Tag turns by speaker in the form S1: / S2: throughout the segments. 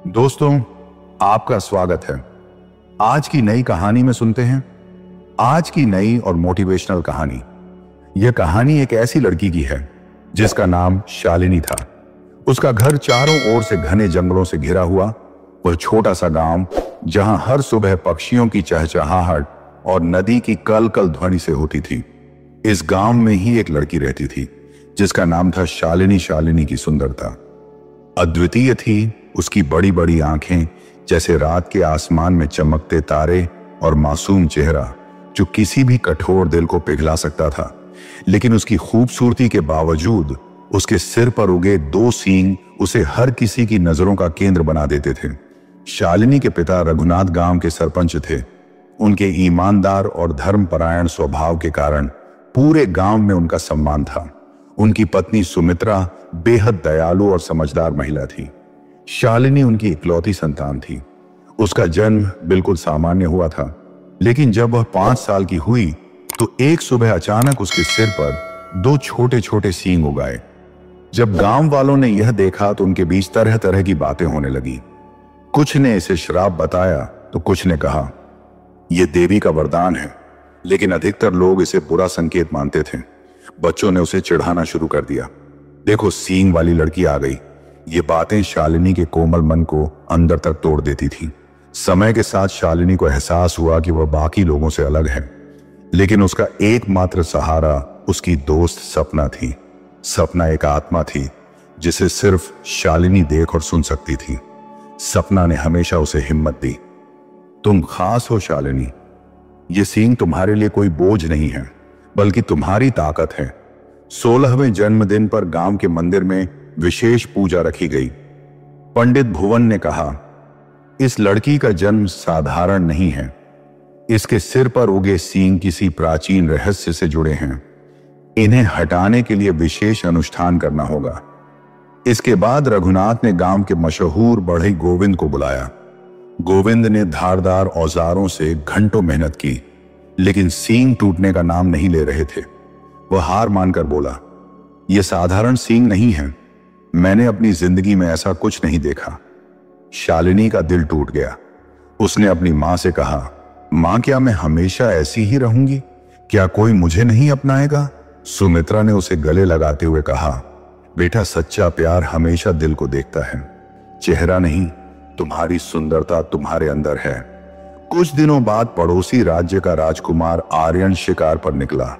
S1: दोस्तों, आपका स्वागत है। आज की नई कहानी में सुनते हैं। आज की नई और मोटिवेशनल कहानी। यह कहानी एक ऐसी लड़की की है जिसका नाम शालिनी था। उसका घर चारों ओर से घने जंगलों से घिरा हुआ वह छोटा सा गांव, जहां हर सुबह पक्षियों की चहचहाहट और नदी की कल कल ध्वनि से होती थी। इस गांव में ही एक लड़की रहती थी जिसका नाम था शालिनी। शालिनी की सुंदरता अद्वितीय थी। उसकी बड़ी बड़ी आंखें जैसे रात के आसमान में चमकते तारे और मासूम चेहरा जो किसी भी कठोर दिल को पिघला सकता था। लेकिन उसकी खूबसूरती के बावजूद उसके सिर पर उगे दो सींग उसे हर किसी की नजरों का केंद्र बना देते थे। शालिनी के पिता रघुनाथ गांव के सरपंच थे। उनके ईमानदार और धर्मपरायण स्वभाव के कारण पूरे गांव में उनका सम्मान था। उनकी पत्नी सुमित्रा बेहद दयालु और समझदार महिला थी। शालिनी उनकी इकलौती संतान थी। उसका जन्म बिल्कुल सामान्य हुआ था, लेकिन जब वह 5 साल की हुई तो एक सुबह अचानक उसके सिर पर 2 छोटे छोटे सींग उगाए। जब गांव वालों ने यह देखा तो उनके बीच तरह तरह की बातें होने लगी। कुछ ने इसे श्राप बताया तो कुछ ने कहा यह देवी का वरदान है, लेकिन अधिकतर लोग इसे बुरा संकेत मानते थे। बच्चों ने उसे चिढ़ाना शुरू कर दिया। देखो, सींग वाली लड़की आ गई। ये बातें शालिनी के कोमल मन को अंदर तक तोड़ देती थी। समय के साथ शालिनी को एहसास हुआ कि वह बाकी लोगों से अलग है, लेकिन उसका एकमात्र सहारा उसकी दोस्त सपना थी। सपना एक आत्मा थी जिसे सिर्फ शालिनी देख और सुन सकती थी। सपना ने हमेशा उसे हिम्मत दी। तुम खास हो शालिनी। ये सींग तुम्हारे लिए कोई बोझ नहीं है, बल्कि तुम्हारी ताकत है। 16वें जन्मदिन पर गांव के मंदिर में विशेष पूजा रखी गई। पंडित भुवन ने कहा, इस लड़की का जन्म साधारण नहीं है। इसके सिर पर उगे सींग किसी प्राचीन रहस्य से जुड़े हैं। इन्हें हटाने के लिए विशेष अनुष्ठान करना होगा। इसके बाद रघुनाथ ने गांव के मशहूर बढ़ई गोविंद को बुलाया। गोविंद ने धारदार औजारों से घंटों मेहनत की, लेकिन सींग टूटने का नाम नहीं ले रहे थे। वह हार मानकर बोला, यह साधारण सींग नहीं है। मैंने अपनी जिंदगी में ऐसा कुछ नहीं देखा। शालिनी का दिल टूट गया। उसने अपनी मां से कहा, मां, क्या मैं हमेशा ऐसी ही रहूंगी? क्या कोई मुझे नहीं अपनाएगा? सुमित्रा ने उसे गले लगाते हुए कहा, बेटा, सच्चा प्यार हमेशा दिल को देखता है, चेहरा नहीं। तुम्हारी सुंदरता तुम्हारे अंदर है। कुछ दिनों बाद पड़ोसी राज्य का राजकुमार आर्यन शिकार पर निकला।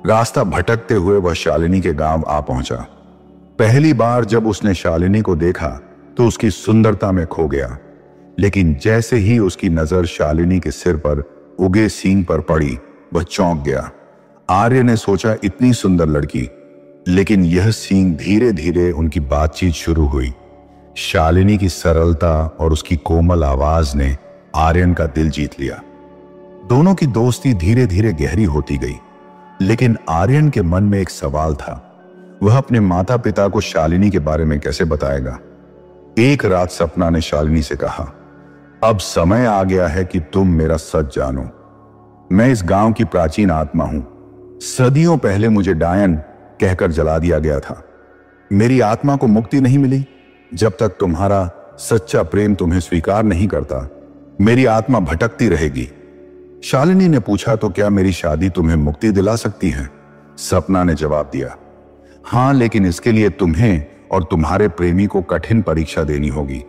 S1: रास्ता भटकते हुए वह शालिनी के गांव आ पहुंचा। पहली बार जब उसने शालिनी को देखा तो उसकी सुंदरता में खो गया, लेकिन जैसे ही उसकी नजर शालिनी के सिर पर उगे सींग पर पड़ी, वह चौंक गया। आर्य ने सोचा, इतनी सुंदर लड़की, लेकिन यह सींग। धीरे धीरे उनकी बातचीत शुरू हुई। शालिनी की सरलता और उसकी कोमल आवाज ने आर्यन का दिल जीत लिया। दोनों की दोस्ती धीरे धीरे गहरी होती गई, लेकिन आर्यन के मन में एक सवाल था। वह अपने माता पिता को शालिनी के बारे में कैसे बताएगा? एक रात सपना ने शालिनी से कहा, अब समय आ गया है कि तुम मेरा सच जानो। मैं इस गांव की प्राचीन आत्मा हूं। सदियों पहले मुझे डायन कहकर जला दिया गया था। मेरी आत्मा को मुक्ति नहीं मिली जब तक तुम्हारा सच्चा प्रेम तुम्हें स्वीकार नहीं करता। मेरी आत्मा भटकती रहेगी। शालिनी ने पूछा, तो क्या मेरी शादी तुम्हें मुक्ति दिला सकती है? सपना ने जवाब दिया, हां, लेकिन इसके लिए तुम्हें और तुम्हारे प्रेमी को कठिन परीक्षा देनी होगी।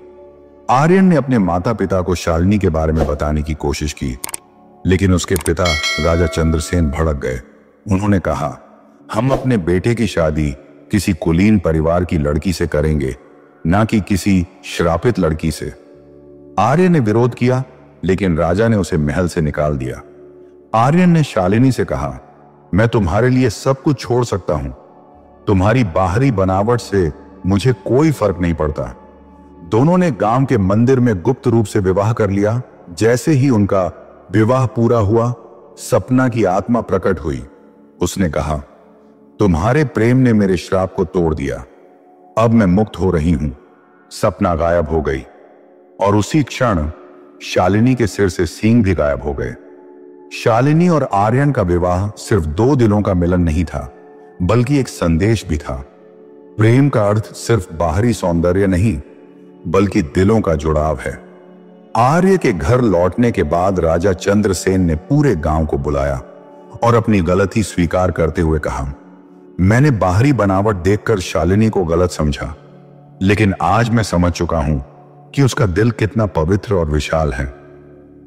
S1: आर्यन ने अपने माता पिता को शालिनी के बारे में बताने की कोशिश की, लेकिन उसके पिता राजा चंद्रसेन भड़क गए। उन्होंने कहा, हम अपने बेटे की शादी किसी कुलीन परिवार की लड़की से करेंगे, ना कि किसी श्रापित लड़की से। आर्यन ने विरोध किया, लेकिन राजा ने उसे महल से निकाल दिया। आर्यन ने शालिनी से कहा, मैं तुम्हारे लिए सब कुछ छोड़ सकता हूं। तुम्हारी बाहरी बनावट से मुझे कोई फर्क नहीं पड़ता। दोनों ने गांव के मंदिर में गुप्त रूप से विवाह कर लिया। जैसे ही उनका विवाह पूरा हुआ, सपना की आत्मा प्रकट हुई। उसने कहा, तुम्हारे प्रेम ने मेरे श्राप को तोड़ दिया। अब मैं मुक्त हो रही हूं। सपना गायब हो गई और उसी क्षण शालिनी के सिर से सींग भी गायब हो गए। शालिनी और आर्यन का विवाह सिर्फ 2 दिलों का मिलन नहीं था, बल्कि एक संदेश भी था। प्रेम का अर्थ सिर्फ बाहरी सौंदर्य नहीं, बल्कि दिलों का जुड़ाव है। आर्य के घर लौटने के बाद राजा चंद्रसेन ने पूरे गांव को बुलाया और अपनी गलती स्वीकार करते हुए कहा, मैंने बाहरी बनावट देखकर शालिनी को गलत समझा, लेकिन आज मैं समझ चुका हूं कि उसका दिल कितना पवित्र और विशाल है।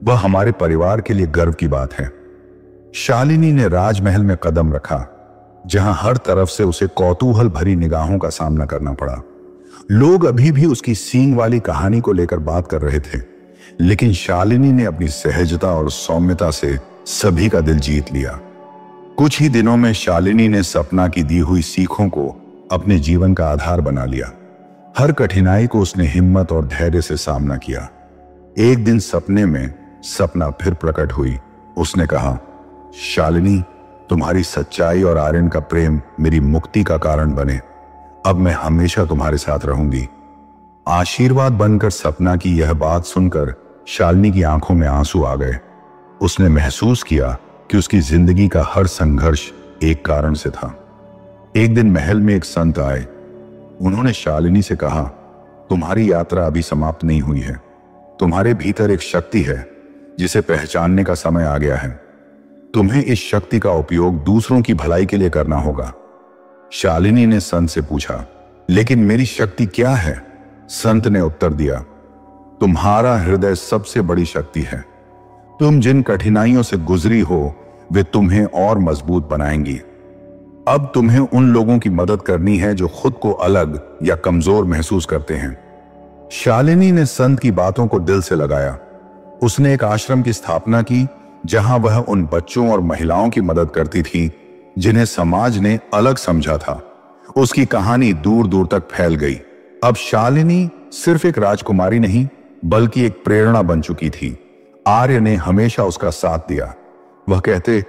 S1: वह हमारे परिवार के लिए गर्व की बात है। शालिनी ने राजमहल में कदम रखा, जहां हर तरफ से उसे कौतूहल भरी निगाहों का सामना करना पड़ा। लोग अभी भी उसकी सींग वाली कहानी को लेकर बात कर रहे थे, लेकिन शालिनी ने अपनी सहजता और सौम्यता से सभी का दिल जीत लिया। कुछ ही दिनों में शालिनी ने सपना की दी हुई सीखों को अपने जीवन का आधार बना लिया। हर कठिनाई को उसने हिम्मत और धैर्य से सामना किया। एक दिन सपने में सपना फिर प्रकट हुई। उसने कहा, शालिनी, तुम्हारी सच्चाई और आर्यन का प्रेम मेरी मुक्ति का कारण बने। अब मैं हमेशा तुम्हारे साथ रहूंगी। आशीर्वाद बनकर सपना की यह बात सुनकर शालिनी की आंखों में आंसू आ गए। उसने महसूस किया कि उसकी जिंदगी का हर संघर्ष एक कारण से था। एक दिन महल में एक संत आए। उन्होंने शालिनी से कहा, तुम्हारी यात्रा अभी समाप्त नहीं हुई है। तुम्हारे भीतर एक शक्ति है जिसे पहचानने का समय आ गया है। तुम्हें इस शक्ति का उपयोग दूसरों की भलाई के लिए करना होगा। शालिनी ने संत से पूछा, लेकिन मेरी शक्ति क्या है? संत ने उत्तर दिया, तुम्हारा हृदय सबसे बड़ी शक्ति है। तुम जिन कठिनाइयों से गुजरी हो वे तुम्हें और मजबूत बनाएंगी। अब तुम्हें उन लोगों की मदद करनी है जो खुद को अलग या कमजोर महसूस करते हैं। शालिनी ने संत की बातों को दिल से लगाया। उसने एक आश्रम की स्थापना की जहां वह उन बच्चों और महिलाओं की मदद करती थी जिन्हें समाज ने अलग समझा था। उसकी कहानी दूर दूर तक फैल गई। अब शालिनी सिर्फ एक राजकुमारी नहीं बल्कि एक प्रेरणा बन चुकी थी। आर्य ने हमेशा उसका साथ दिया। वह कहते,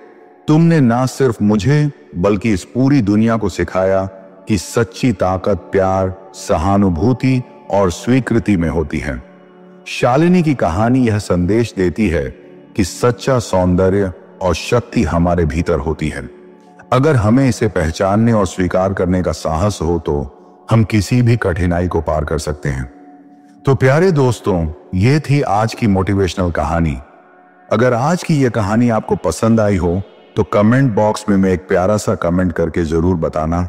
S1: तुमने ना सिर्फ मुझे बल्कि इस पूरी दुनिया को सिखाया कि सच्ची ताकत प्यार, सहानुभूति और स्वीकृति में होती है। शालिनी की कहानी यह संदेश देती है कि सच्चा सौंदर्य और शक्ति हमारे भीतर होती है। अगर हमें इसे पहचानने और स्वीकार करने का साहस हो तो हम किसी भी कठिनाई को पार कर सकते हैं। तो प्यारे दोस्तों, ये थी आज की मोटिवेशनल कहानी। अगर आज की यह कहानी आपको पसंद आई हो तो कमेंट बॉक्स में एक प्यारा सा कमेंट करके जरूर बताना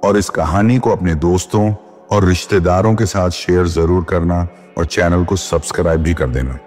S1: और इस कहानी को अपने दोस्तों और रिश्तेदारों के साथ शेयर जरूर करना और चैनल को सब्सक्राइब भी कर देना।